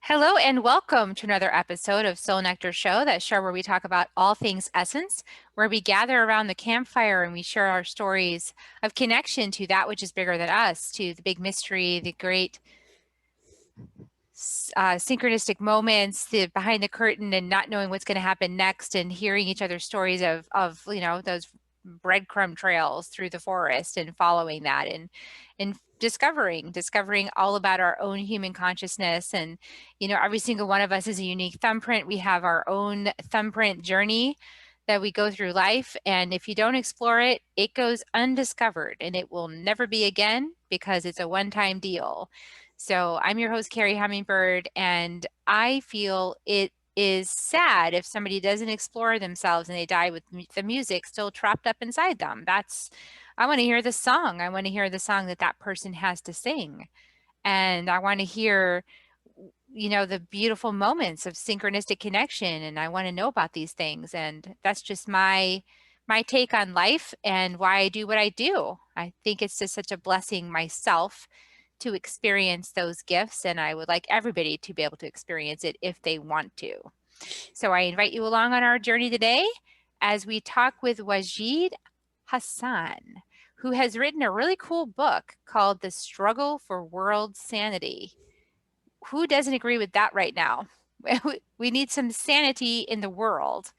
Hello and welcome to another episode of Soul Nectar Show, that show where we talk about all things essence, where we gather around the campfire and we share our stories of connection to that which is bigger than us, to the big mystery, the great synchronistic moments, the behind the curtain and not knowing what's going to happen next, and hearing each other's stories of those breadcrumb trails through the forest and following that and discovering all about our own human consciousness. And every single one of us is a unique thumbprint. We have our own thumbprint journey that we go through life, and if you don't explore it, it goes undiscovered and it will never be again, because it's a one-time deal. So I'm your host, Carrie Hummingbird, and I feel it is sad if somebody doesn't explore themselves and they die with the music still trapped up inside them. I want to hear the song. I want to hear the song that that person has to sing. And I want to hear, the beautiful moments of synchronistic connection. And I want to know about these things. And that's just my take on life and why I do what I do. I think it's just such a blessing myself to experience those gifts, and I would like everybody to be able to experience it if they want to. So I invite you along on our journey today as we talk with Wajid Hassan, who has written a really cool book called The Struggle for World Sanity. Who doesn't agree with that right now? We need some sanity in the world.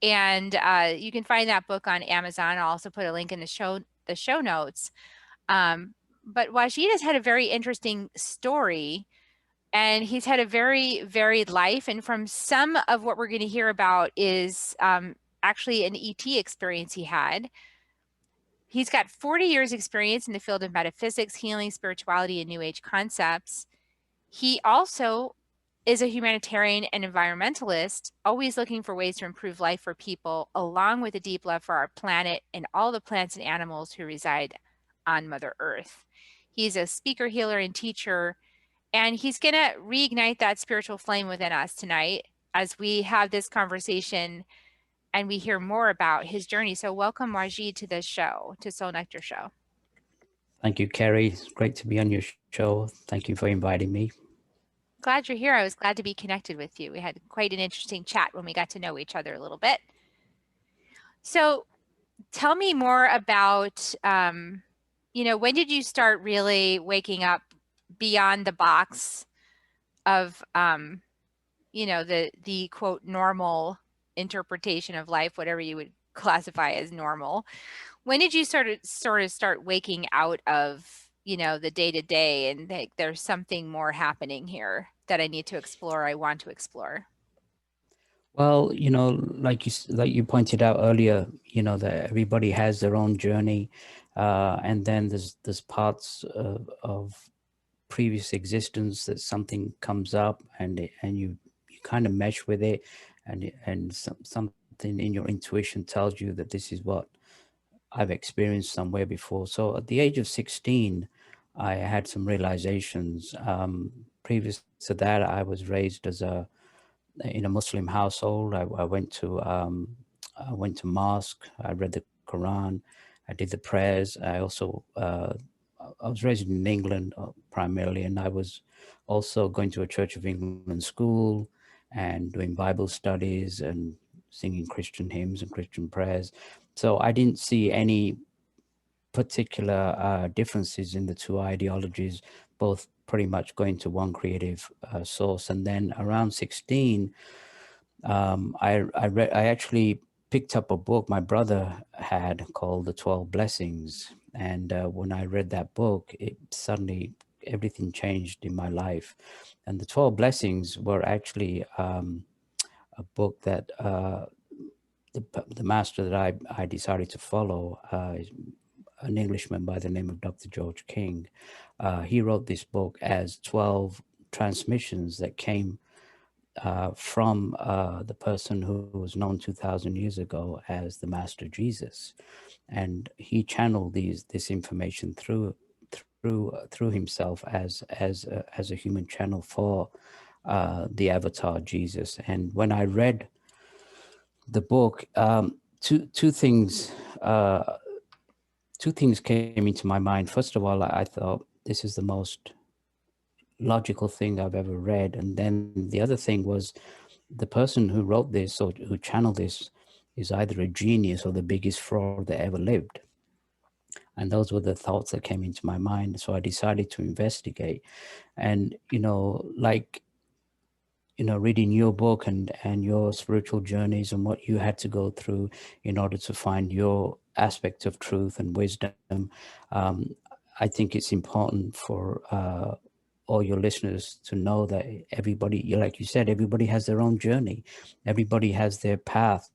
And you can find that book on Amazon. I'll also put a link in the show notes. But Wajid has had a very interesting story, and he's had a very varied life. And from some of what we're going to hear about is actually an ET experience he had. He's got 40 years experience in the field of metaphysics, healing, spirituality, and New Age concepts. He also is a humanitarian and environmentalist, always looking for ways to improve life for people, along with a deep love for our planet and all the plants and animals who reside on Mother Earth. He's a speaker, healer, and teacher, and he's going to reignite that spiritual flame within us tonight as we have this conversation and we hear more about his journey. So welcome, Wajid, to the show, to Soul Nectar Show. Thank you, Carrie. It's great to be on your show. Thank you for inviting me. Glad you're here. I was glad to be connected with you. We had quite an interesting chat when we got to know each other a little bit. So tell me more about, when did you start really waking up beyond the box of, the quote, normal interpretation of life, whatever you would classify as normal. When did you sort of start waking out of, the day to day and think there's something more happening here that I need to explore, I want to explore? Well, like you pointed out earlier, that everybody has their own journey, and then there's parts of previous existence that something comes up, and you kind of mesh with it, and something in your intuition tells you that this is what I've experienced somewhere before. So at the age of 16, I had some realizations. Previous to that, I was raised in a Muslim household. I went to mosque. I read the Quran. I did the prayers. I was raised in England primarily, and I was also going to a Church of England school and doing Bible studies and singing Christian hymns and Christian prayers. So I didn't see any particular differences in the two ideologies, both pretty much going to one creative source. And then around 16, I actually picked up a book my brother had called The 12 Blessings. And when I read that book, it suddenly, everything changed in my life. And The 12 Blessings were actually a book that the master that I decided to follow, an Englishman by the name of Dr. George King. He wrote this book as 12 transmissions that came from the person who was known 2,000 years ago as the Master Jesus. And he channeled this information through himself as a human channel for the avatar Jesus. And when I read the book, two things came into my mind. First of all, I thought this is the most logical thing I've ever read. And then the other thing was the person who wrote this or who channeled this is either a genius or the biggest fraud that ever lived. And those were the thoughts that came into my mind. So I decided to investigate. And, like, reading your book and your spiritual journeys and what you had to go through in order to find your aspect of truth and wisdom, um, I think it's important for all your listeners to know that everybody, like you said, everybody has their own journey. Everybody has their path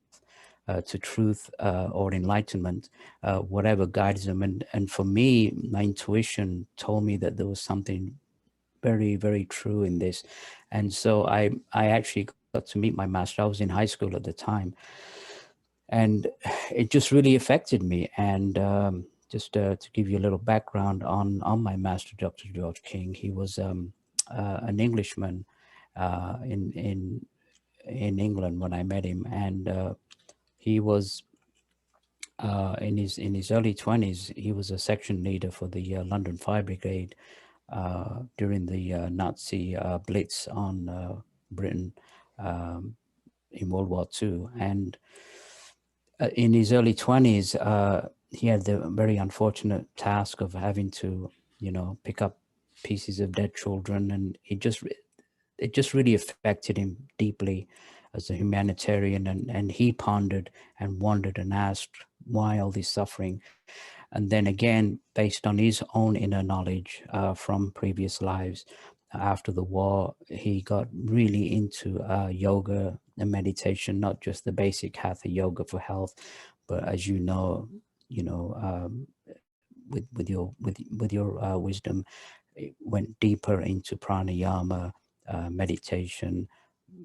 to truth or enlightenment, whatever guides them. And for me, my intuition told me that there was something very, very true in this. And so I actually got to meet my master. I was in high school at the time, and it just really affected me. And just to give you a little background on my master, Dr. George King, he was an Englishman in England when I met him, and he was in his early 20s. He was a section leader for the London Fire Brigade during the Nazi blitz on Britain in World War II. And in his early 20s, he had the very unfortunate task of having to, pick up pieces of dead children, and it just really affected him deeply as a humanitarian. And he pondered and wondered and asked, why all this suffering? And then again, based on his own inner knowledge from previous lives after the war, he got really into yoga and meditation, not just the basic hatha yoga for health, but as you know, with your wisdom, it went deeper into pranayama, meditation,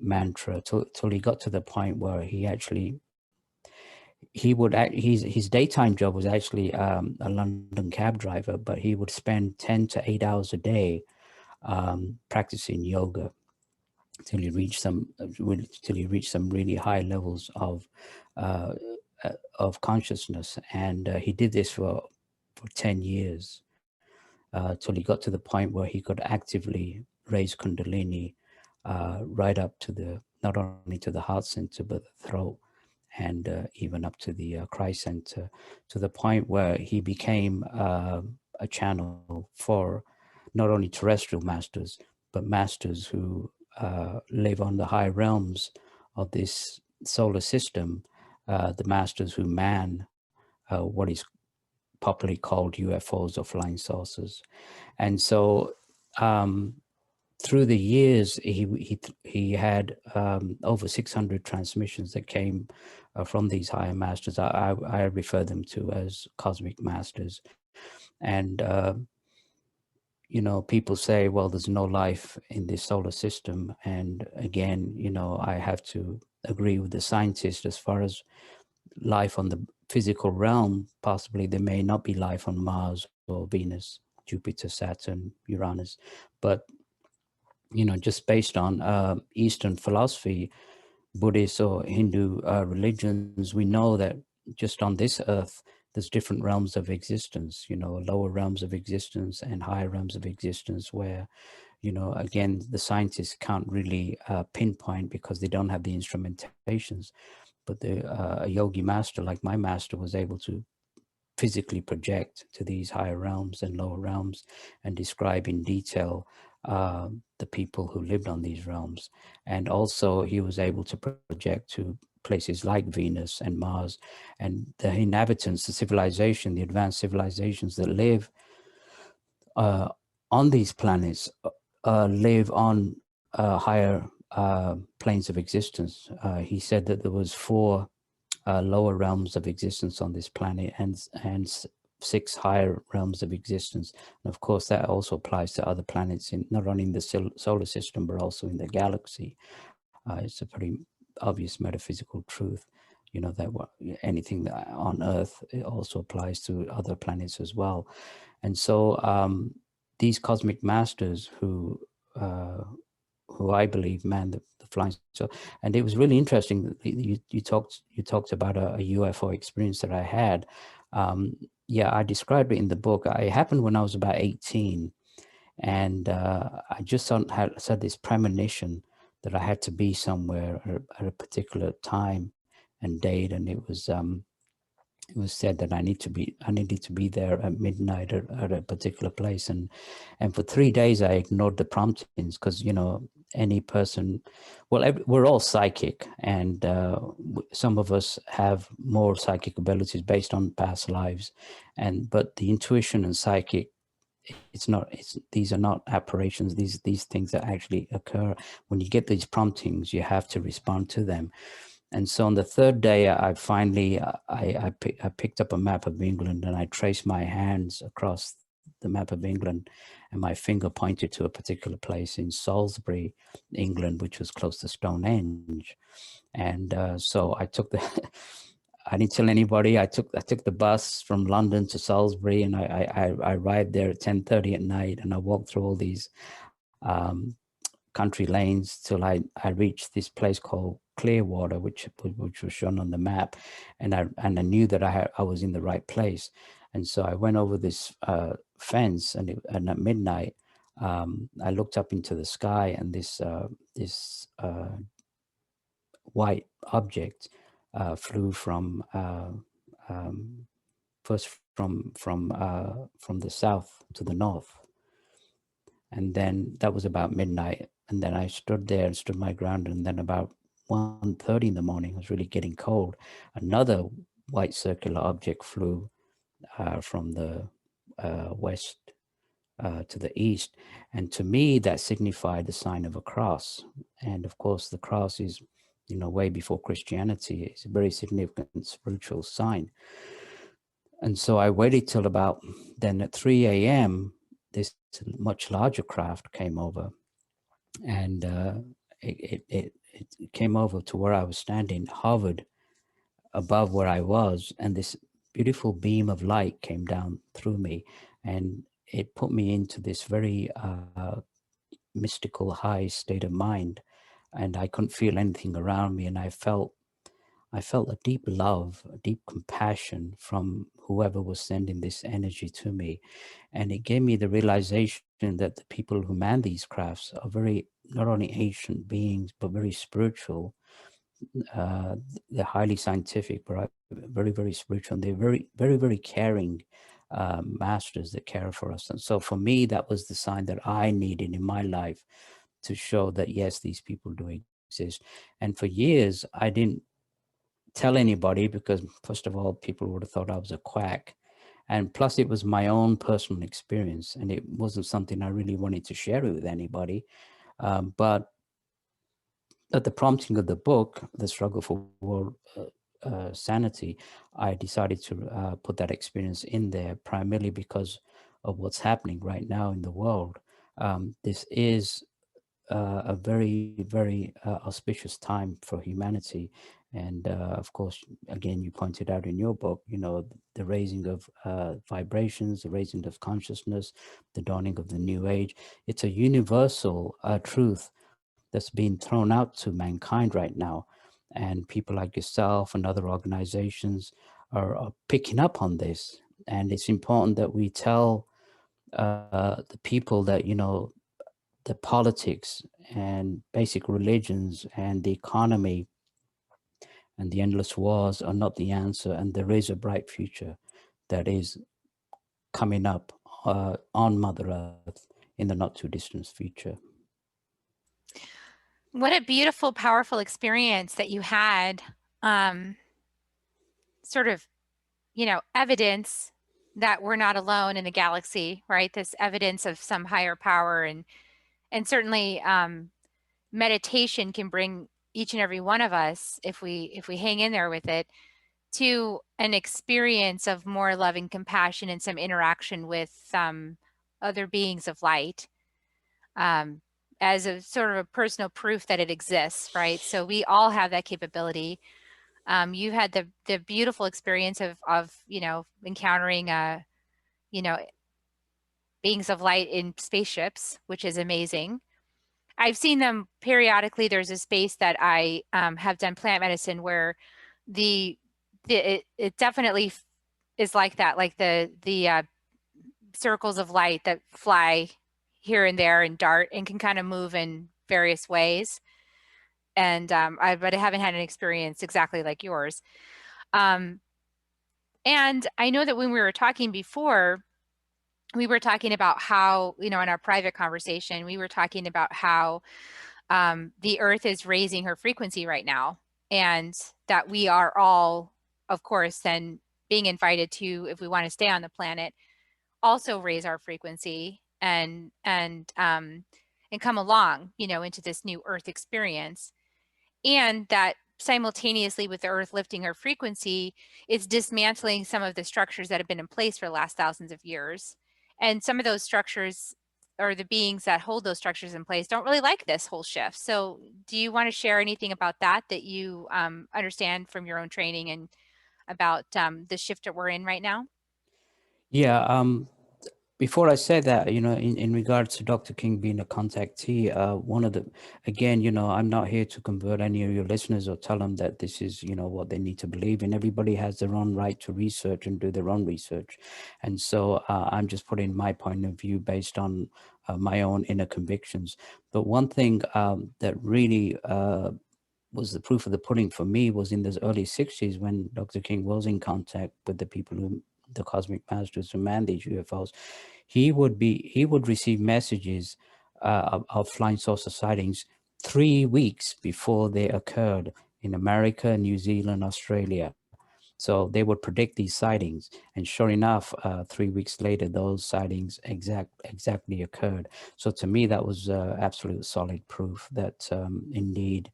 mantra, till he got to the point where his daytime job was actually a London cab driver, but he would spend 10 to 8 hours a day practicing yoga till he reached some really high levels uh, of consciousness. And he did this for 10 years till he got to the point where he could actively raise kundalini right up to not only to the heart center but the throat, and even up to the cry center, to the point where he became a channel for not only terrestrial masters, but masters who live on the high realms of this solar system, the masters who man what is popularly called UFOs or flying saucers. And so through the years, he had over 600 transmissions that came from these higher masters. I refer them to as cosmic masters. And people say, well, there's no life in this solar system. And again, I have to agree with the scientists as far as life on the physical realm. Possibly there may not be life on Mars or Venus, Jupiter, Saturn, Uranus, but just based on Eastern philosophy, Buddhist or Hindu religions, we know that just on this earth, there's different realms of existence, lower realms of existence and higher realms of existence where, again, the scientists can't really pinpoint because they don't have the instrumentations. But a yogi master like my master was able to physically project to these higher realms and lower realms and describe in detail the people who lived on these realms. And also he was able to project to places like Venus and Mars, and the inhabitants, the civilization, the advanced civilizations that live on these planets live on higher planes of existence. He said that there was four lower realms of existence on this planet and six higher realms of existence. And of course, that also applies to other planets, in not only in the solar system, but also in the galaxy. It's a pretty obvious metaphysical truth, that anything that on Earth, it also applies to other planets as well. And so these cosmic masters who I believe man the flying. So, and it was really interesting that you talked about a UFO experience that I had. Yeah, I described it in the book. It happened when I was about 18, And I just had this premonition that I had to be somewhere at a particular time and date, and it was said that I needed to be there at midnight at a particular place, and for 3 days I ignored the promptings, because any person, well, we're all psychic, and some of us have more psychic abilities based on past lives, but the intuition and psychic, these are not apparitions. These things that actually occur when you get these promptings. You have to respond to them. And so on the third day, I finally I picked up a map of England, and I traced my hands across the map of England, and my finger pointed to a particular place in Salisbury, England, which was close to Stonehenge. And so I took the I didn't tell anybody. I took the bus from London to Salisbury, and I arrived there at 10:30 at night, and I walked through all these um, country lanes till I reached this place called Clearwater, which was shown on the map, and I knew that I was in the right place. And so I went over this fence, and at midnight, I looked up into the sky, and this white object flew from first from the south to the north, and then that was about midnight. And then I stood there and stood my ground, and then about 1:30 in the morning, it was really getting cold. Another white circular object flew from the west to the east, and to me that signified the sign of a cross. And of course, the cross is, way before Christianity. It's a very significant spiritual sign. And so I waited till about then at 3 a.m. This much larger craft came over, and it came over to where I was standing, hovered above where I was, and this beautiful beam of light came down through me, and it put me into this very mystical high state of mind, and I couldn't feel anything around me, and I felt a deep love, a deep compassion from whoever was sending this energy to me. And it gave me the realization that the people who man these crafts are very, not only ancient beings, but very spiritual. They're highly scientific, but very, very spiritual. And they're very, very, very caring masters that care for us. And so for me, that was the sign that I needed in my life to show that, yes, these people do exist. And for years, I didn't tell anybody, because first of all, people would have thought I was a quack, and plus it was my own personal experience, and it wasn't something I really wanted to share it with anybody. But at the prompting of the book, The Struggle for World Sanity, I decided to put that experience in there, primarily because of what's happening right now in the world. This is a very, very auspicious time for humanity. And of course, again, you pointed out in your book, the raising of vibrations, the raising of consciousness, the dawning of the new age. It's a universal truth that's being thrown out to mankind right now. And people like yourself and other organizations are picking up on this. And it's important that we tell the people that, the politics and basic religions and the economy and the endless wars are not the answer. And there is a bright future that is coming up on Mother Earth in the not too distant future. What a beautiful, powerful experience that you had. Um, sort of, evidence that we're not alone in the galaxy, right? This evidence of some higher power, and certainly meditation can bring each and every one of us, if we hang in there with it, to an experience of more love and compassion and some interaction with other beings of light, um, as a sort of a personal proof that it exists, right? So we all have that capability. You had the beautiful experience of encountering you know beings of light in spaceships, which is amazing. I've seen them periodically. There's a space that I have done plant medicine where it definitely is like that, like the circles of light that fly here and there and dart and can kind of move in various ways. And but I haven't had an experience exactly like yours. Um, and I know that when we were talking before, we were talking about how, in our private conversation, we were talking about how the Earth is raising her frequency right now, and that we are all, of course, then being invited to, if we want to stay on the planet, also raise our frequency and come along, into this new Earth experience. And that simultaneously with the Earth lifting her frequency, it's dismantling some of the structures that have been in place for the last thousands of years. And some of those structures, or the beings that hold those structures in place, don't really like this whole shift. So do you want to share anything about that you understand from your own training and about the shift that we're in right now? Yeah. Before I say that, in regards to Dr. King being a contactee, one of the, again, I'm not here to convert any of your listeners or tell them that this is, what they need to believe in. Everybody has their own right to research and do their own research. And so I'm just putting my point of view based on my own inner convictions. But one thing that really was the proof of the pudding for me was in the early 60s when Dr. King was in contact with the people who, the cosmic masters who man these UFOs. He would receive messages of flying saucer sightings 3 weeks before they occurred in America, New Zealand, Australia. So they would predict these sightings, and sure enough, 3 weeks later, those sightings exactly occurred. So to me, that was absolute solid proof that indeed,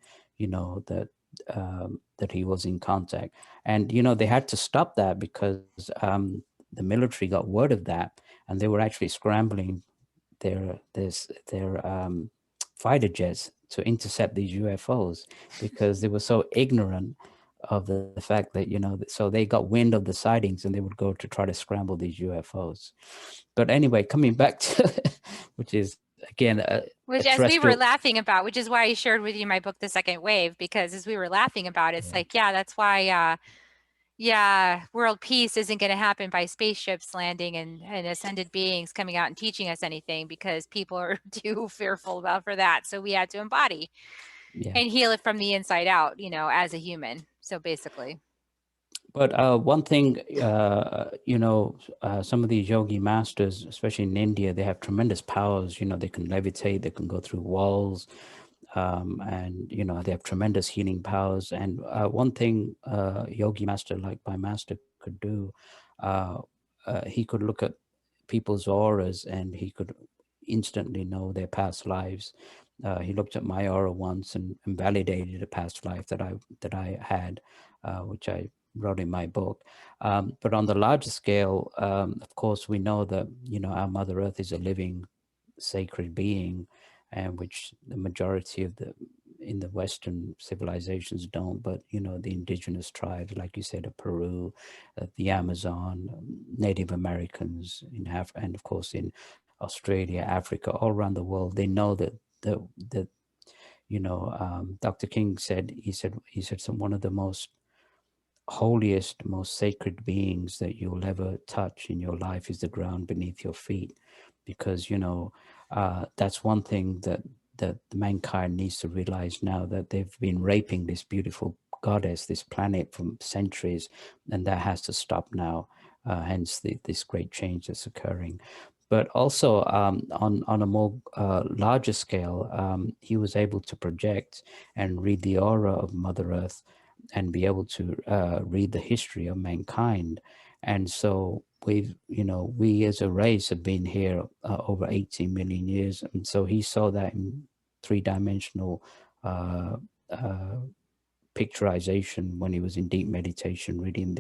that he was in contact. And they had to stop that because the military got word of that, and they were actually scrambling their fighter jets to intercept these UFOs because they were so ignorant of the fact that so they got wind of the sightings and they would go to try to scramble these UFOs. But anyway, coming back to which is again a Which, as we were terrestrial. laughing about, which is why I shared with you my book, The Second Wave, because as we were laughing about it, it's like, yeah, that's why, yeah, world peace isn't going to happen by spaceships landing and ascended beings coming out and teaching us anything, because people are too fearful about for that. So we had to embody Yeah. and heal it from the inside out, as a human. So basically. But one thing, some of these yogi masters, especially in India, they have tremendous powers. They can levitate, they can go through walls, and they have tremendous healing powers. And one thing yogi master, like my master, could do, uh, he could look at people's auras and he could instantly know their past lives. He looked at my aura once and validated a past life that I had, which I wrote in my book. But on the larger scale, of course, we know that our Mother Earth is a living, sacred being, and which the majority of in the Western civilizations don't. But the indigenous tribes, like you said, of Peru, the Amazon, Native Americans in Africa, and of course in Australia, Africa, all around the world, they know that Dr. King said some one of the most holiest, most sacred beings that you'll ever touch in your life is the ground beneath your feet, because that's one thing that mankind needs to realize now, that they've been raping this beautiful goddess, this planet, for centuries, and that has to stop now. Hence this great change that's occurring. But also on a more larger scale, he was able to project and read the aura of Mother Earth and be able to read the history of mankind. And so we as a race have been here over 18 million years. And so he saw that in three-dimensional uh, uh, picturization when he was in deep meditation, reading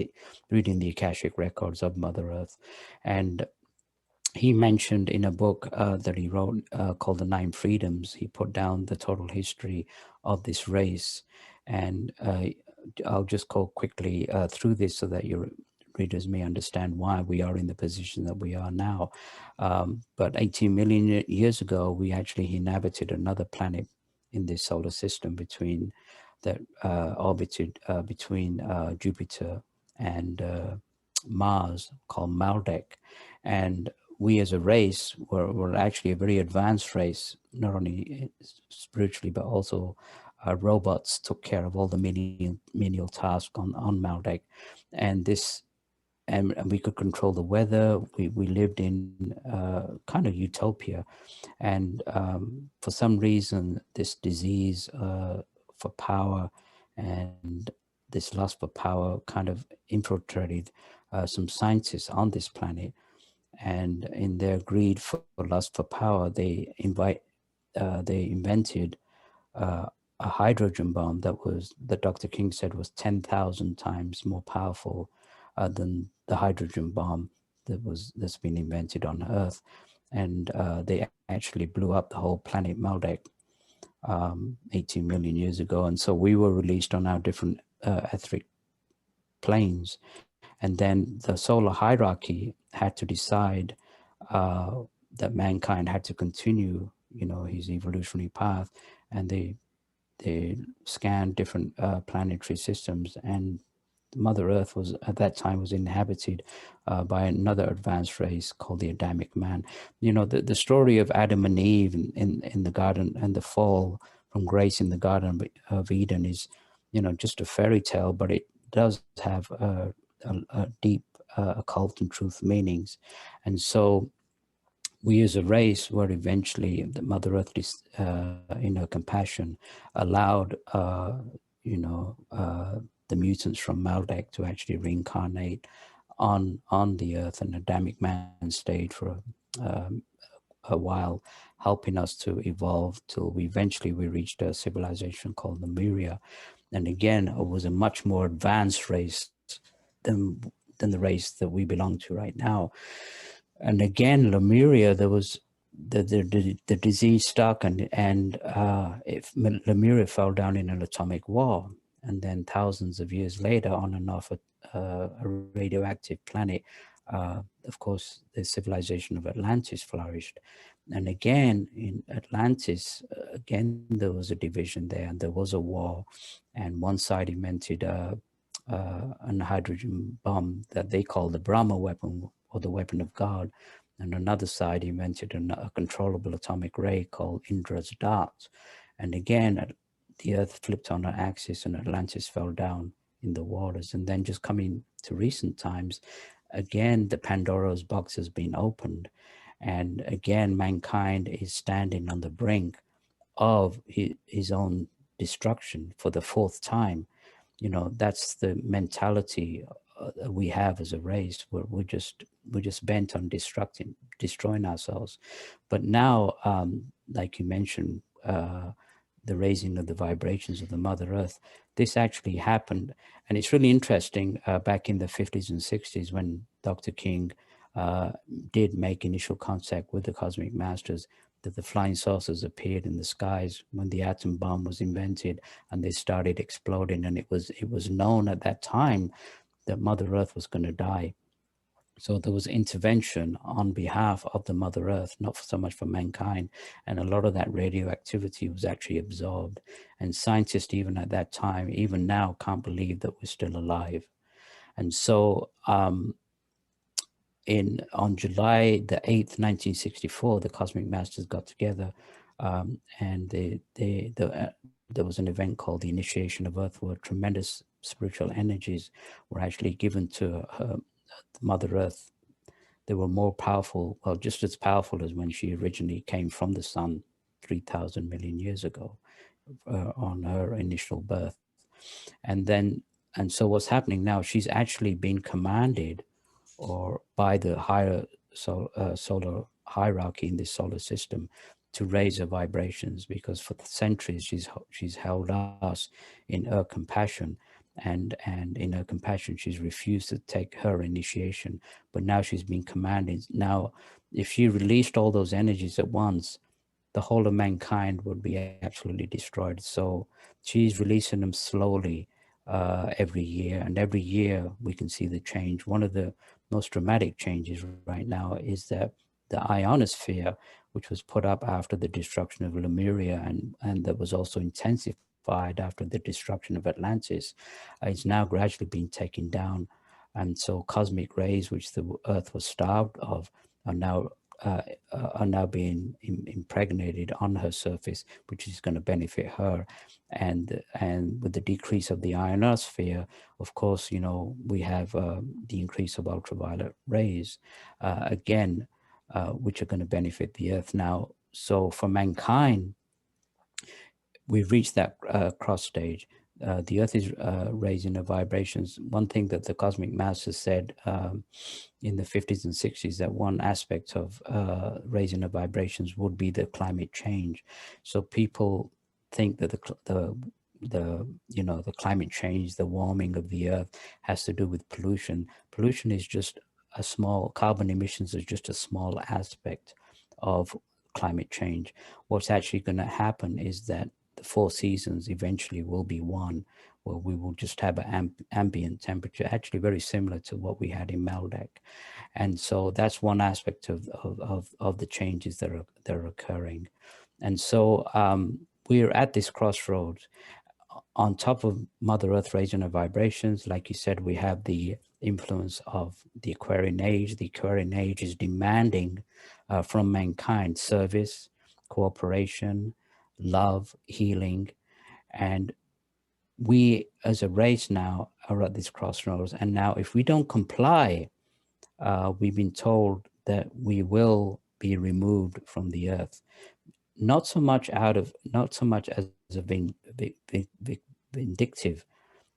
the Akashic records of Mother Earth. And he mentioned in a book that he wrote called The Nine Freedoms, he put down the total history of this race. And I'll just go quickly through this so that your readers may understand why we are in the position that we are now. But 18 million years ago, we actually inhabited another planet in this solar system that orbited between Jupiter and Mars, called Maldek. And we as a race were actually a very advanced race, not only spiritually, but also robots took care of all the menial tasks on Maldek. And this, and we could control the weather. We lived in kind of utopia. And for some reason, this disease for power and this lust for power kind of infiltrated some scientists on this planet. And in their greed for lust for power, they invented uh, a hydrogen bomb that Dr. King said was 10,000 times more powerful than the hydrogen bomb that's been invented on Earth. And they actually blew up the whole planet Maldek 18 million years ago. And so we were released on our different etheric planes. And then the solar hierarchy had to decide that mankind had to continue, his evolutionary path. And they scanned different planetary systems, and Mother Earth was at that time was inhabited by another advanced race called the Adamic man. The story of Adam and Eve in the garden and the fall from grace in the Garden of Eden is, just a fairy tale, but it does have a deep occult and truth meanings. And so we as a race were eventually, the Mother Earth in her compassion allowed the mutants from Maldek to actually reincarnate on the Earth, and Adamic man stayed for a while, helping us to evolve till we reached a civilization called Lemuria. And again, it was a much more advanced race than the race that we belong to right now. And again, Lemuria, there was the disease stuck, and if Lemuria fell down in an atomic war, and then thousands of years later, on and off a radioactive planet, of course, the civilization of Atlantis flourished. And again, in Atlantis, again, there was a division there, and there was a war, and one side invented a hydrogen bomb that they call the Brahma weapon, or the weapon of God. And another side invented a controllable atomic ray called Indra's dart. And again, the Earth flipped on her axis and Atlantis fell down in the waters. And then just coming to recent times, again, the Pandora's box has been opened. And again, mankind is standing on the brink of his own destruction for the fourth time. That's the mentality we have as a race. We're just bent on destroying ourselves. But now, like you mentioned, the raising of the vibrations of the Mother Earth, this actually happened. And it's really interesting, back in the 50s and 60s, when Dr. King did make initial contact with the cosmic masters, that the flying saucers appeared in the skies when the atom bomb was invented, and they started exploding. And it was known at that time that Mother Earth was going to die. So there was intervention on behalf of the Mother Earth, not so much for mankind. And a lot of that radioactivity was actually absorbed. And scientists, even at that time, even now, can't believe that we're still alive. And so on July the 8th, 1964, the Cosmic Masters got together, and there was an event called the Initiation of Earth, where tremendous spiritual energies were actually given to Mother Earth. They were more powerful, well, just as powerful as when she originally came from the sun 3,000 million years ago, on her initial birth. And so what's happening now, she's actually been commanded or by the higher solar hierarchy in this solar system to raise her vibrations, because for centuries she's held us in her compassion, and in her compassion she's refused to take her initiation. But now she's been commanded. Now, if she released all those energies at once, the whole of mankind would be absolutely destroyed. So she's releasing them slowly every year, and every year we can see the change. One of the most dramatic changes right now is that the ionosphere, which was put up after the destruction of Lemuria, and that was also intensified after the destruction of Atlantis, is now gradually being taken down. And so cosmic rays, which the Earth was starved of, are now uh, are now being impregnated on her surface, which is going to benefit her. And with the decrease of the ionosphere, of course, we have the increase of ultraviolet rays, again, which are going to benefit the Earth now. So for mankind, we've reached that cross stage. The Earth is raising the vibrations. One thing that the cosmic masters said in the 50s and 60s, that one aspect of raising the vibrations would be the climate change. So people think that the climate change, the warming of the Earth, has to do with pollution. Pollution is just a small, carbon emissions is just a small aspect of climate change. What's actually going to happen is that the four seasons eventually will be one, where we will just have an ambient temperature, actually very similar to what we had in Malbec. And so that's one aspect of the changes that are occurring. And so we're at this crossroads. On top of Mother Earth raising her vibrations, like you said, we have the influence of the Aquarian Age. The Aquarian Age is demanding from mankind service, cooperation, love, healing. And we as a race now are at this crossroads. And now if we don't comply, we've been told that we will be removed from the earth. Not so much as a vindictive,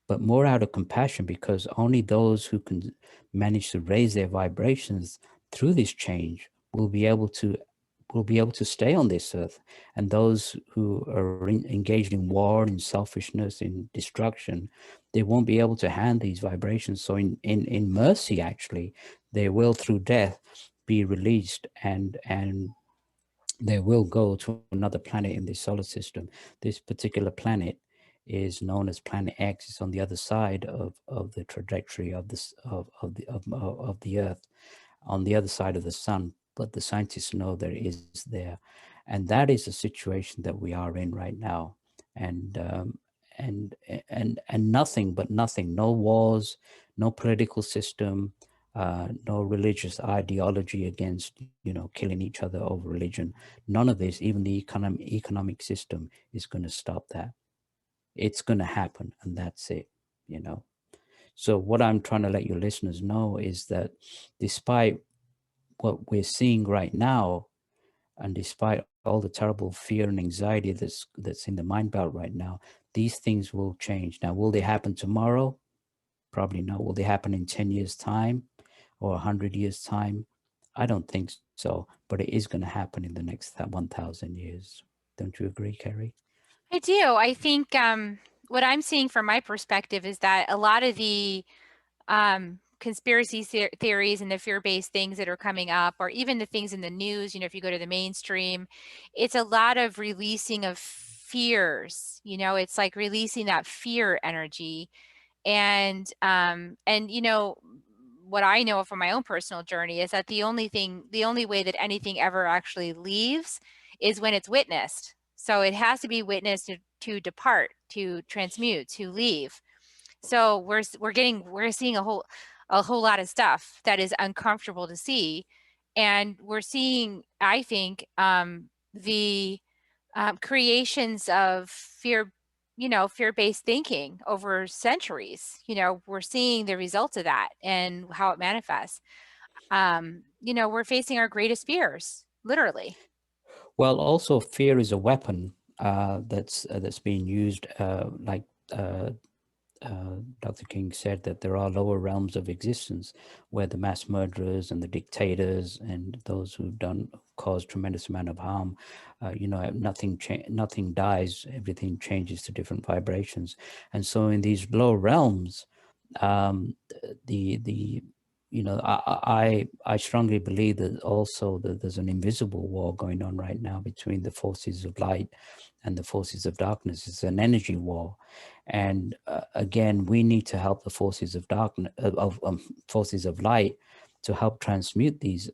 but more out of compassion, because only those who can manage to raise their vibrations through this change will be able to stay on this earth. And those who are engaged in war, in selfishness, in destruction, they won't be able to hand these vibrations. So in mercy, actually, they will, through death, be released, and they will go to another planet in the solar system. This particular planet is known as Planet X. It's on the other side of the trajectory of this of the Earth, on the other side of the sun. But the scientists know that it is there, and that is the situation that we are in right now. And and nothing but nothing, no wars, no political system, no religious ideology against killing each other over religion. None of this, even the economic system, is going to stop that. It's going to happen, and that's it. So what I'm trying to let your listeners know is that despite what we're seeing right now, and despite all the terrible fear and anxiety that's in the mind belt right now, these things will change. Now, will they happen tomorrow? Probably not. Will they happen in 10 years' time or 100 years' time? I don't think so, but it is going to happen in the next 1,000 years. Don't you agree, Kerry? I do. I think what I'm seeing from my perspective is that a lot of the conspiracy theories and the fear-based things that are coming up, or even the things in the news, if you go to the mainstream, it's a lot of releasing of fears. It's like releasing that fear energy. And what I know from my own personal journey is that the only way that anything ever actually leaves is when it's witnessed. So it has to be witnessed to depart, to transmute, to leave. So we're seeing a whole lot of stuff that is uncomfortable to see, and we're seeing, I think, the creations of fear-based thinking over centuries. We're seeing the results of that and how it manifests. We're facing our greatest fears, literally. Well, also fear is a weapon that's being used, like Dr. King said, that there are lower realms of existence where the mass murderers and the dictators and those who've caused tremendous amount of harm, nothing dies, everything changes to different vibrations. And so in these lower realms, um, the I strongly believe that also that there's an invisible war going on right now between the forces of light and the forces of darkness. It's an energy war, and again, we need to help the forces of darkness, forces of light, to help transmute these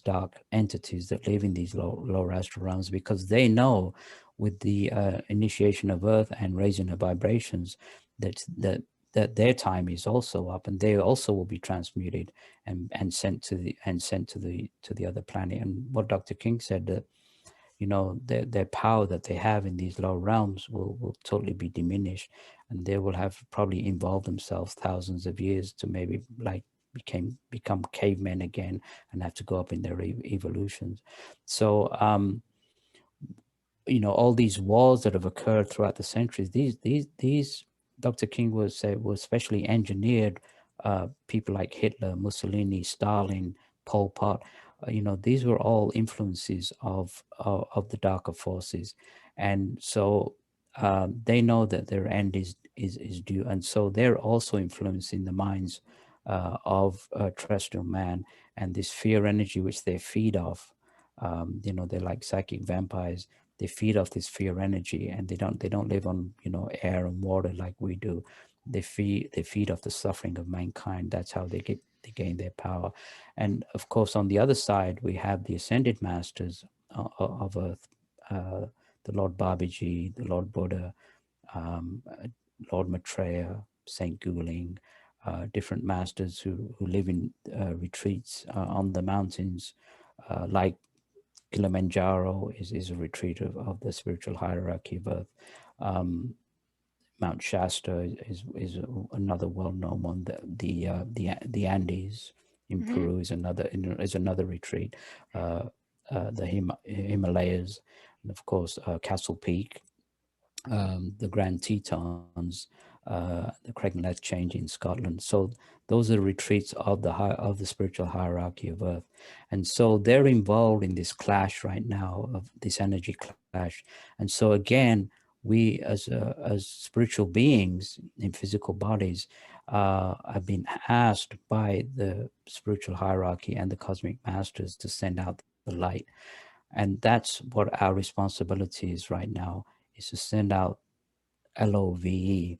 dark entities that live in these lower astral realms, because they know, with the initiation of Earth and raising her vibrations, that that their time is also up, and they also will be transmuted and sent to the other planet. And what Dr. King said, that their power that they have in these lower realms will totally be diminished, and they will have probably involved themselves thousands of years to maybe like become cavemen again and have to go up in their evolutions. So all these wars that have occurred throughout the centuries, these Dr. King was say were specially engineered. People like Hitler, Mussolini, Stalin, Pol Pot, these were all influences of the darker forces, and so they know that their end is due, and so they're also influencing the minds of terrestrial man, and this fear energy which they feed off. They're like psychic vampires. They feed off this fear energy, and they don't live on air and water like we do. They feed off the suffering of mankind. That's how they gain their power. And of course, on the other side, we have the ascended masters of Earth, the Lord Babaji, the Lord Buddha, um, Lord Maitreya, Saint Guling, different masters who live in retreats on the mountains, like Kilimanjaro is a retreat of the spiritual hierarchy of Earth. Um, Mount Shasta is another well-known one. The Andes in Hmm. Peru is another retreat. The Himalayas, and of course Castle Peak, the Grand Tetons, the Craignac Change in Scotland. So those are retreats of the spiritual hierarchy of Earth, and so they're involved in this clash right now, of this energy clash. And so again, we as spiritual beings in physical bodies have been asked by the spiritual hierarchy and the cosmic masters to send out the light, and that's what our responsibility is right now, is to send out LOVE,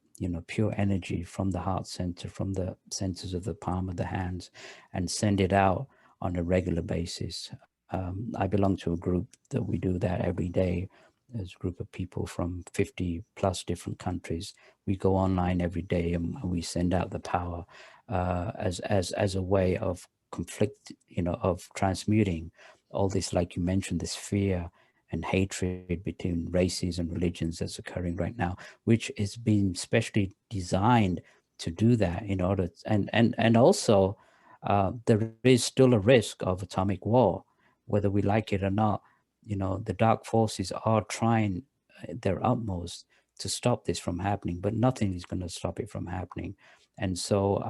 pure energy from the heart center, from the centers of the palm of the hands, and send it out on a regular basis. I belong to a group that we do that every day. There's a group of people from 50 plus different countries. We go online every day, and we send out the power as a way of conflict, of transmuting all this, like you mentioned, this fear and hatred between races and religions that's occurring right now, which is being specially designed to do that in order and also there is still a risk of atomic war, whether we like it or not. The dark forces are trying their utmost to stop this from happening, but nothing is going to stop it from happening. And so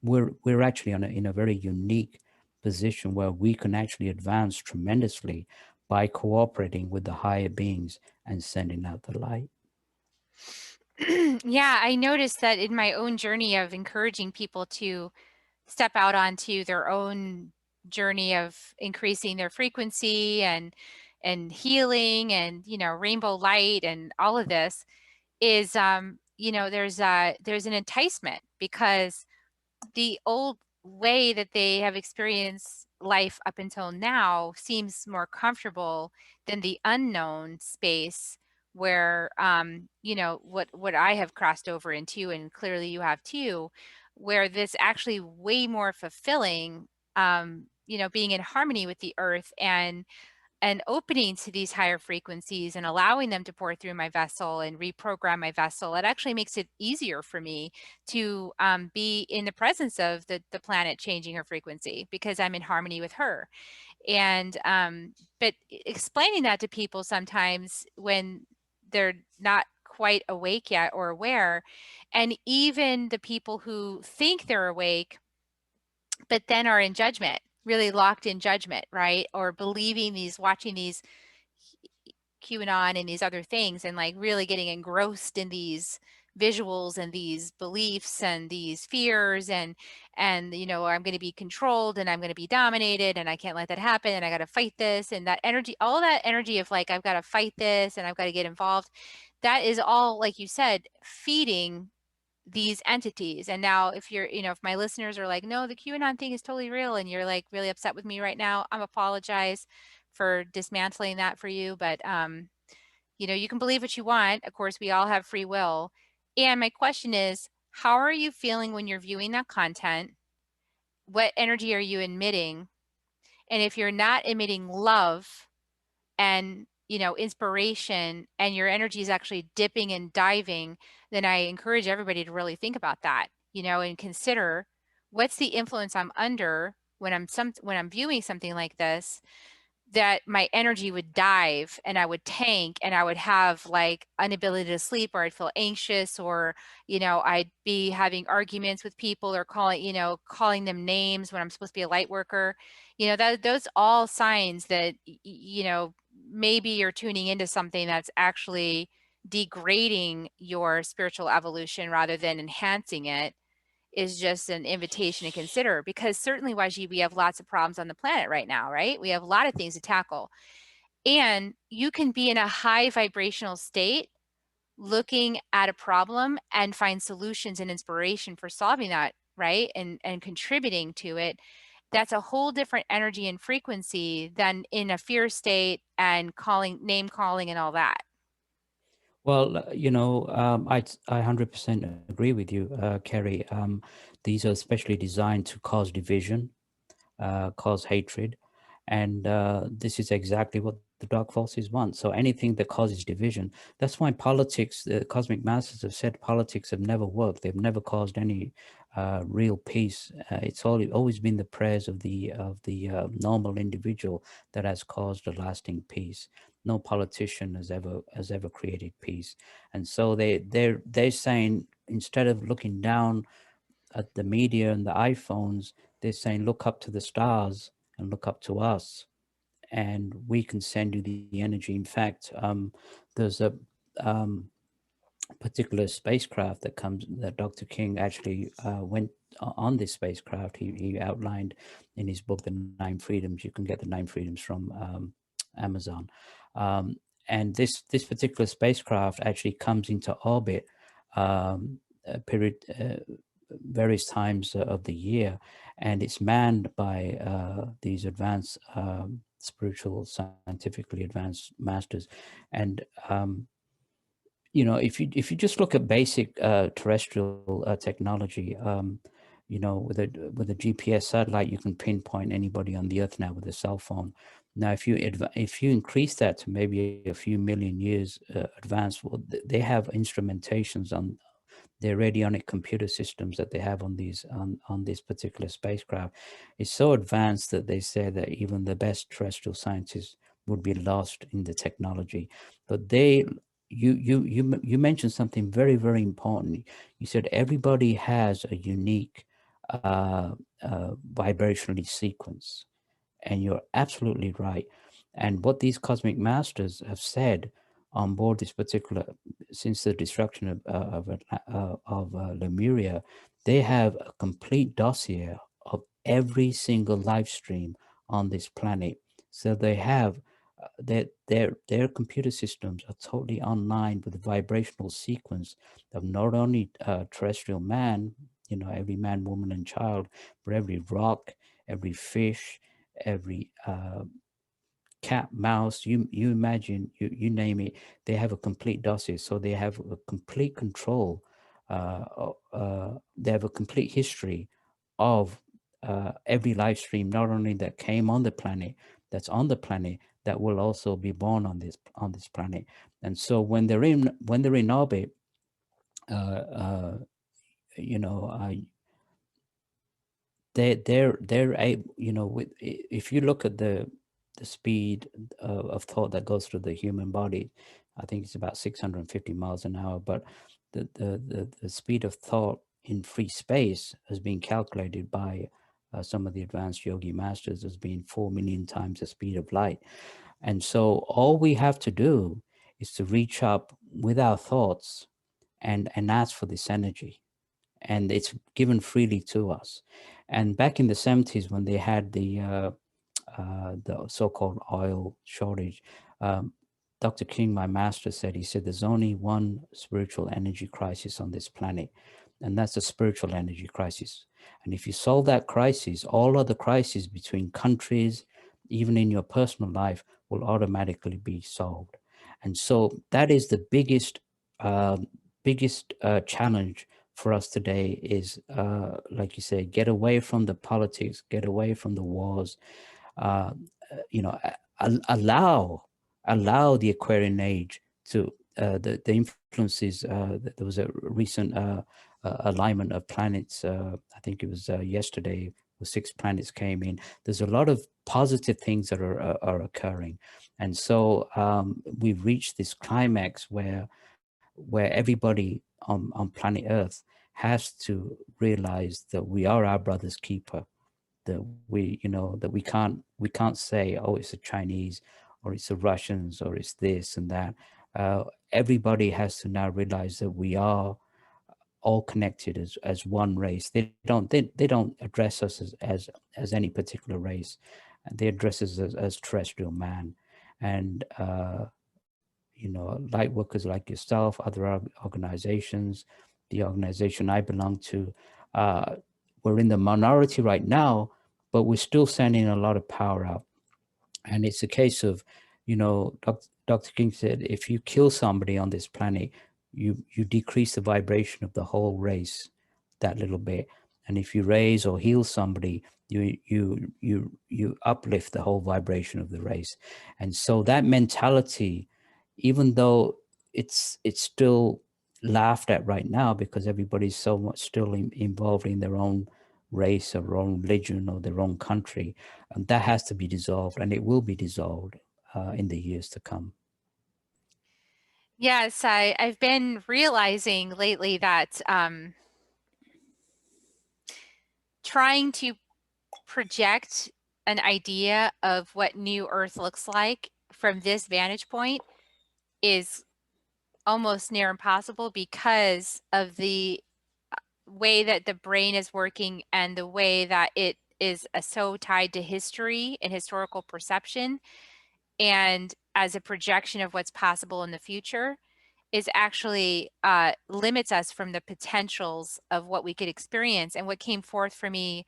we're actually in a very unique position where we can actually advance tremendously by cooperating with the higher beings and sending out the light. Yeah, I noticed that in my own journey of encouraging people to step out onto their own journey of increasing their frequency and healing and rainbow light and all of this is there's an enticement because the old way that they have experienced life up until now seems more comfortable than the unknown space where what I have crossed over into, and clearly you have too, where this actually way more fulfilling, being in harmony with the earth and opening to these higher frequencies and allowing them to pour through my vessel and reprogram my vessel. It actually makes it easier for me to be in the presence of the planet changing her frequency because I'm in harmony with her. And but explaining that to people sometimes when they're not quite awake yet or aware, and even the people who think they're awake but then are in judgment, really locked in judgment, right? Or believing these, watching these QAnon and these other things and like really getting engrossed in these visuals and these beliefs and these fears and I'm going to be controlled and I'm going to be dominated and I can't let that happen and I got to fight this, and that energy, all that energy of like I've got to fight this and I've got to get involved, that is all, like you said, feeding these entities. And now if if my listeners are like, no, the QAnon thing is totally real, and you're like really upset with me right now, I'm apologize for dismantling that for you. But you can believe what you want. Of course, we all have free will. And my question is, How are you feeling when you're viewing that content? What energy are you emitting? And if you're not emitting love and, inspiration, and your energy is actually dipping and diving, then I encourage everybody to really think about that, and consider what's the influence I'm under when I'm viewing something like this, that my energy would dive and I would tank and I would have like inability to sleep, or I'd feel anxious, or, I'd be having arguments with people, or calling them names when I'm supposed to be a light worker. That those all signs that, maybe you're tuning into something that's actually degrading your spiritual evolution rather than enhancing it, is just an invitation to consider, because certainly, YG, we have lots of problems on the planet right now, right? We have a lot of things to tackle. And you can be in a high vibrational state looking at a problem and find solutions and inspiration for solving that, right? And contributing to it. That's a whole different energy and frequency than in a fear state and name calling and all that. Well, I 100% agree with you, Kerry. These are especially designed to cause division, cause hatred, and this is exactly what the dark forces want. So anything that causes division, that's why politics, the cosmic masters have said politics have never worked. They've never caused any real peace. It's always been the prayers of the normal individual that has caused a lasting peace. No politician has ever created peace. And so they're saying, instead of looking down at the media and the iPhones, they're saying, look up to the stars and look up to us, and we can send you the energy. In fact, there's a particular spacecraft that Dr. King actually went on this spacecraft. He outlined in his book, The Nine Freedoms. You can get the Nine Freedoms from Amazon. Um, and this particular spacecraft actually comes into orbit a period, various times of the year, and it's manned by these advanced spiritual, scientifically advanced masters. And if you just look at basic terrestrial technology, with a GPS satellite, you can pinpoint anybody on the Earth now with a cell phone. Now, if you increase that to maybe a few million years advanced, well, they have instrumentations on their radionic computer systems that they have on this particular spacecraft is so advanced that they say that even the best terrestrial scientists would be lost in the technology. But you mentioned something very, very important. You said everybody has a unique vibrationally sequence, and you're absolutely right. And what these cosmic masters have said on board this particular, since the destruction of Lemuria, they have a complete dossier of every single live stream on this planet. So they have their computer systems are totally online with the vibrational sequence of not only terrestrial man, every man, woman, and child, but every rock, every fish, every cat, mouse, you imagine, you name it, they have a complete dossier. So they have a complete control. They have a complete history of every live stream, not only that came on the planet, that's on the planet, that will also be born on this planet. And so when they're in orbit, uh, uh, you know, they're able, if you look at the speed of thought that goes through the human body, I think it's about 650 miles an hour. But the speed of thought in free space has been calculated by some of the advanced yogi masters as being 4 million times the speed of light. And so all we have to do is to reach up with our thoughts and ask for this energy, and it's given freely to us. And back in the 70s, when they had the so-called oil shortage, um, Dr. King, my master, he said, there's only one spiritual energy crisis on this planet, and that's a spiritual energy crisis. And if you solve that crisis, all other crises between countries, even in your personal life, will automatically be solved. And so that is the biggest challenge for us today is, like you say, get away from the politics, get away from the wars, uh, you know, allow the Aquarian age to the influences. There was a recent alignment of planets. I think it was yesterday. The 6 planets came in. There's a lot of positive things that are occurring, and so we've reached this climax where everybody on planet Earth has to realize that we are our brother's keeper, that that we can't say, oh, it's the Chinese or it's the Russians or it's this and that. Everybody has to now realize that we are all connected as one race. They don't address us as any particular race. They address us as terrestrial man. And light workers like yourself, other organizations, the organization I belong to, uh, we're in the minority right now, but we're still sending a lot of power out. And it's a case of, Dr. King said, if you kill somebody on this planet, you decrease the vibration of the whole race that little bit. And if you raise or heal somebody, you uplift the whole vibration of the race. And so that mentality, even though it's still laughed at right now because everybody's so much still involved in their own race or their own religion or their own country, and that has to be dissolved, and it will be dissolved in the years to come. Yes, I've been realizing lately that trying to project an idea of what new Earth looks like from this vantage point is almost near impossible because of the way that the brain is working and the way that it is so tied to history and historical perception, and as a projection of what's possible in the future is actually limits us from the potentials of what we could experience. And what came forth for me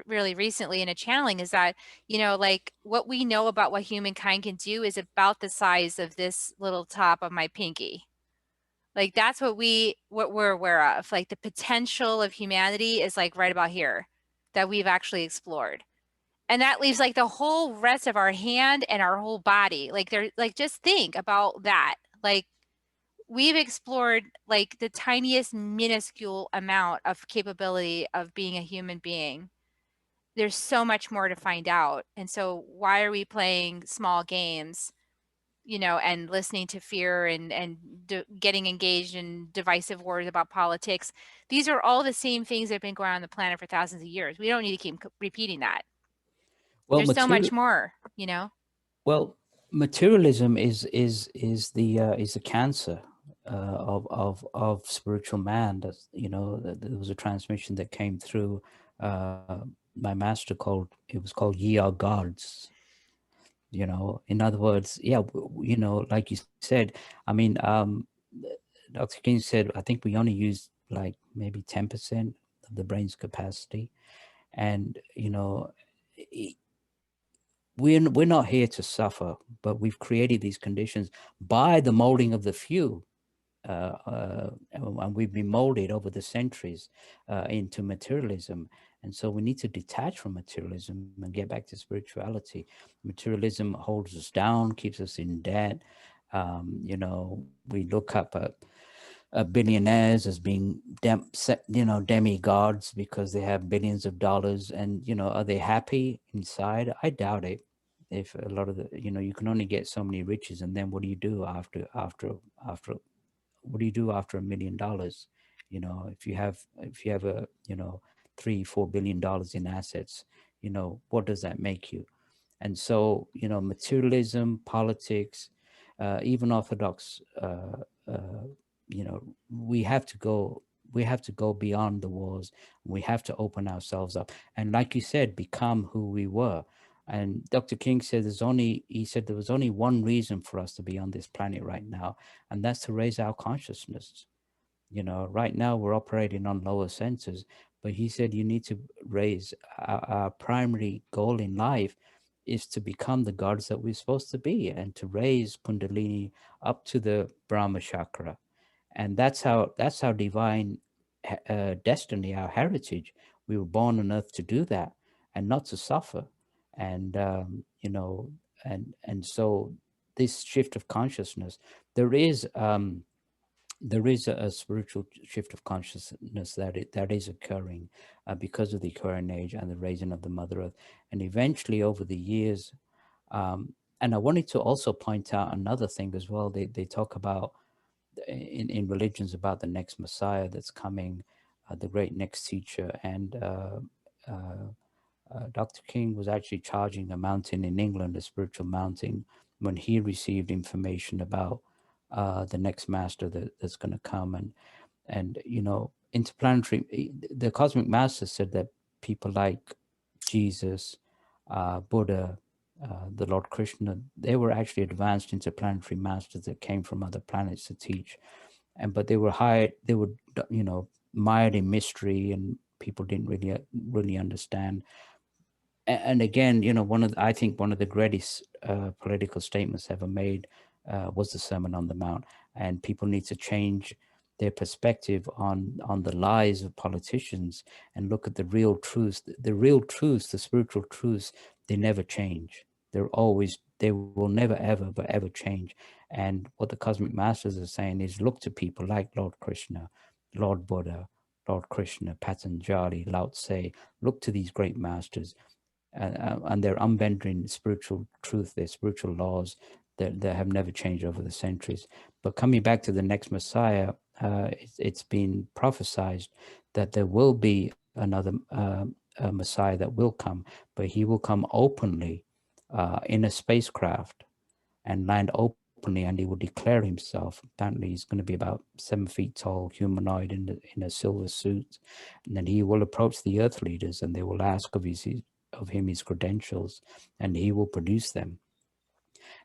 really recently in a channeling is that, like what we know about what humankind can do is about the size of this little top of my pinky. Like that's what we're aware of. Like the potential of humanity is like right about here that we've actually explored. And that leaves like the whole rest of our hand and our whole body. Like they're like just think about that. Like we've explored like the tiniest minuscule amount of capability of being a human being. There's so much more to find out. And so why are we playing small games, and listening to fear and getting engaged in divisive wars about politics? These are all the same things that have been going on the planet for thousands of years. We don't need to keep repeating that. Well, There's so material. much more. Well, materialism is the cancer of spiritual man. That's, there was a transmission that came through my master called, it was called "Ye Are Gods." In other words, yeah, like you said, I mean, Dr. King said, I think we only use like maybe 10% of the brain's capacity, and we're not here to suffer, but we've created these conditions by the molding of the few. And we've been molded over the centuries into materialism. And so we need to detach from materialism and get back to spirituality. Materialism holds us down, keeps us in debt. We look up at billionaires as being demigods because they have billions of dollars, and are they happy inside? I doubt it. If a lot of the you can only get so many riches, and then what do you do after what do you do after $1 million? If you have a $3-4 billion in assets, what does that make you? And so materialism, politics, even orthodox, we have to go beyond the walls. We have to open ourselves up, and like you said, become who we were. And Dr. King said he said there was only one reason for us to be on this planet right now, and that's to raise our consciousness. Right now we're operating on lower senses, but he said you need to raise our primary goal in life is to become the gods that we're supposed to be, and to raise Kundalini up to the Brahma chakra. And that's how divine destiny, our heritage. We were born on earth to do that and not to suffer. And and so this shift of consciousness, there is a spiritual shift of consciousness that is occurring because of the current age and the raising of the Mother Earth, and eventually over the years. And I wanted to also point out another thing as well. They talk about in religions about the next Messiah that's coming, the great next teacher, and uh, Dr. King was actually charging a mountain in England, a spiritual mountain, when he received information about the next master that's going to come. And interplanetary, the cosmic masters said that people like Jesus, Buddha, the Lord Krishna, they were actually advanced interplanetary masters that came from other planets to teach. But they were hired, they were mired in mystery, and people didn't really understand. And again, I think one of the greatest political statements ever made was the Sermon on the Mount, and people need to change their perspective on the lies of politicians and look at the real truths. The real truths, the spiritual truths, they never change. They will never ever but ever change. And what the cosmic masters are saying is, look to people like Lord Krishna, Lord Buddha, Lord Krishna, Patanjali, Lao Tse. Look to these great masters and their unbending spiritual truth, their spiritual laws that have never changed over the centuries. But coming back to the next Messiah, it's been prophesied that there will be another Messiah that will come, but he will come openly in a spacecraft and land openly, and he will declare himself. Apparently, he's going to be about 7 feet tall, humanoid in a silver suit, and then he will approach the Earth leaders, and they will ask of him his credentials, and he will produce them.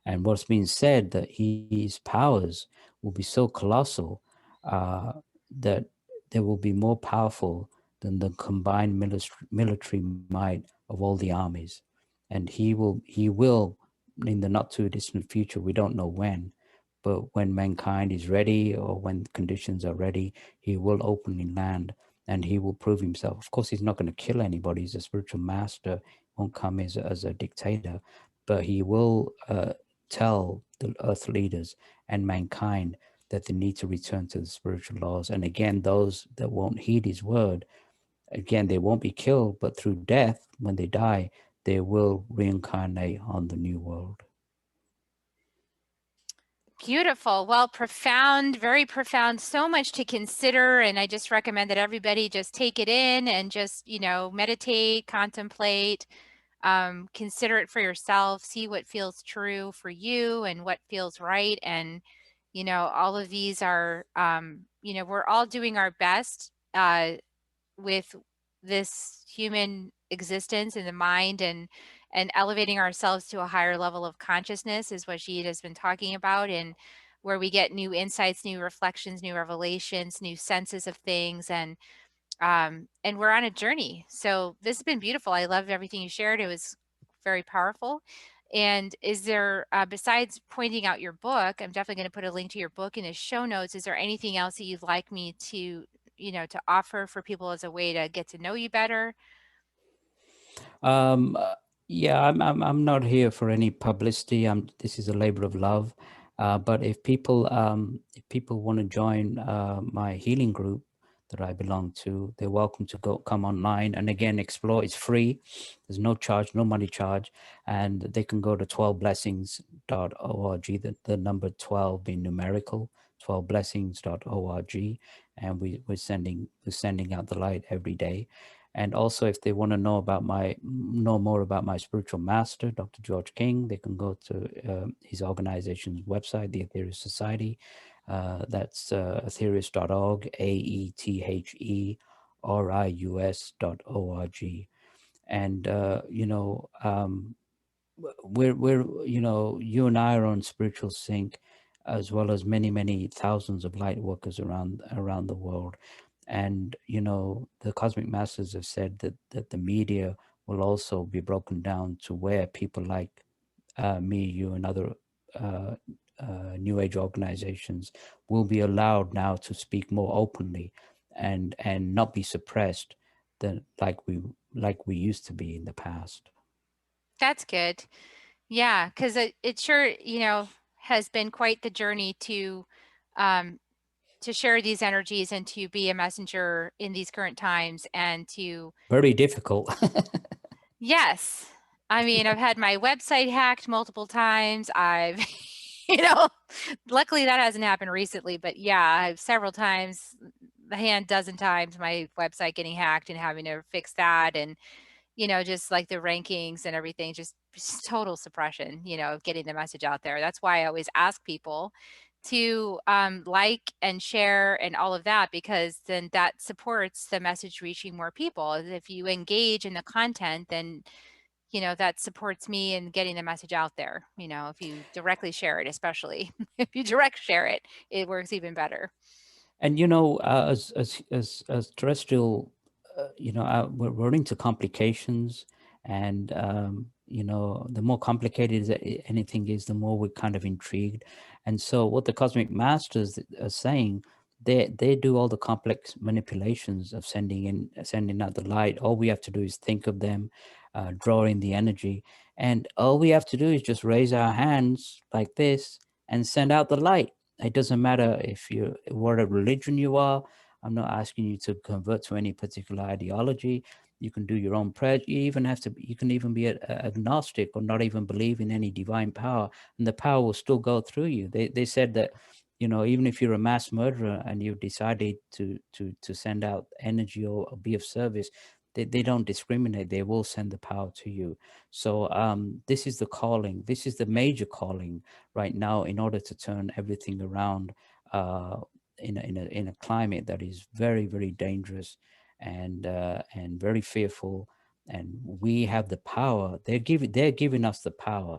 And what's been said that his powers will be so colossal that they will be more powerful than the combined military might of all the armies. And he will, in the not too distant future, we don't know when, but when mankind is ready or when conditions are ready, he will openly land and he will prove himself. Of course, he's not going to kill anybody. He's a spiritual master, won't come as a dictator, but he will tell the earth leaders and mankind that they need to return to the spiritual laws. And again, those that won't heed his word, again, they won't be killed, but through death, when they die, they will reincarnate on the new world. Beautiful. Well, profound, very profound, so much to consider. And I just recommend that everybody just take it in and just, meditate, contemplate, consider it for yourself, see what feels true for you and what feels right. And, all of these are, we're all doing our best with this human existence in the mind, and elevating ourselves to a higher level of consciousness is what Wajid has been talking about, and where we get new insights, new reflections, new revelations, new senses of things, and we're on a journey. So this has been beautiful. I loved everything you shared. It was very powerful. And is there, besides pointing out your book, I'm definitely going to put a link to your book in the show notes. Is there anything else that you'd like me to, to offer for people as a way to get to know you better? Um, uh, yeah, I'm not here for any publicity. This is a labor of love. But if people want to join my healing group that I belong to, they're welcome to come online and again explore. It's free. There's no charge, no money charge, and they can go to 12blessings.org. The number 12 being numerical, 12blessings.org, and we're sending out the light every day. And also, if they want to know more about my spiritual master, Dr. George King, they can go to his organization's website, the Aetherius Society. That's aetherius.org, AETHERIUS.org. And we're you and I are on spiritual sync, as well as many thousands of light workers around the world. And the cosmic masters have said that the media will also be broken down to where people like me, you, and other uh, new age organizations will be allowed now to speak more openly and not be suppressed than like we used to be in the past. That's good. Yeah, because it sure, has been quite the journey um, to share these energies and to be a messenger in these current times and to, Very difficult. yes. I mean, I've had my website hacked multiple times. I've, you know, luckily that hasn't happened recently, but yeah, I've several times, a dozen times, my website getting hacked and having to fix that. And just like the rankings and everything, just total suppression, of getting the message out there. That's why I always ask people to like and share and all of that, because then that supports the message reaching more people. If you engage in the content, then that supports me in getting the message out there. If you directly share it, especially if you direct share it, it works even better. And as terrestrial, we're into complications, and the more complicated anything is, the more we're kind of intrigued. And so, what the cosmic masters are saying, they do all the complex manipulations of sending out the light. All we have to do is think of them, draw in the energy, and all we have to do is just raise our hands like this and send out the light. It doesn't matter if you what a religion you are. I'm not asking you to convert to any particular ideology. You can do your own prayer. You can even be agnostic or not even believe in any divine power, and the power will still go through you. They said that, even if you're a mass murderer and you've decided to send out energy or be of service, they don't discriminate. They will send the power to you. So this is the calling. This is the major calling right now, in order to turn everything around, in a climate that is very, very dangerous and very fearful. And we have the power. They're giving us the power,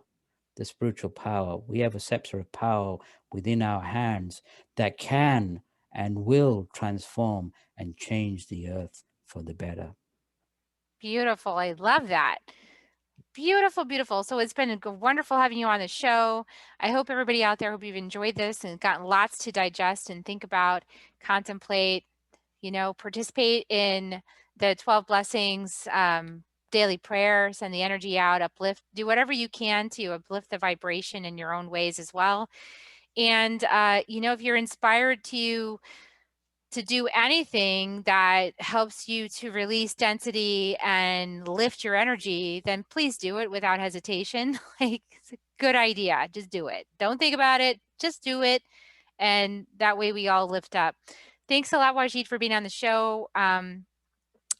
the spiritual power. We have a scepter of power within our hands that can and will transform and change the earth for the better. Beautiful. I love that. Beautiful, beautiful. So it's been wonderful having you on the show. I hope everybody out there, hope you've enjoyed this and gotten lots to digest and think about, contemplate, participate in the 12 blessings, daily prayer, send the energy out, uplift, do whatever you can to uplift the vibration in your own ways as well. And, if you're inspired to do anything that helps you to release density and lift your energy, then please do it without hesitation. Like, it's a good idea. Just do it. Don't think about it. Just do it. And that way we all lift up. Thanks a lot, Wajid, for being on the show. I'm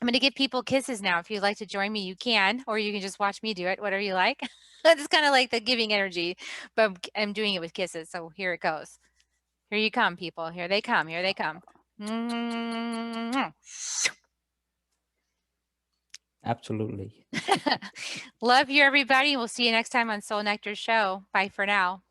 going to give people kisses now. If you'd like to join me, you can, or you can just watch me do it, whatever you like. It's kind of like the giving energy, but I'm doing it with kisses. So here it goes. Here you come, people. Here they come. Here they come. Absolutely. Love you, everybody. We'll see you next time on Soul Nectar Show. Bye for now.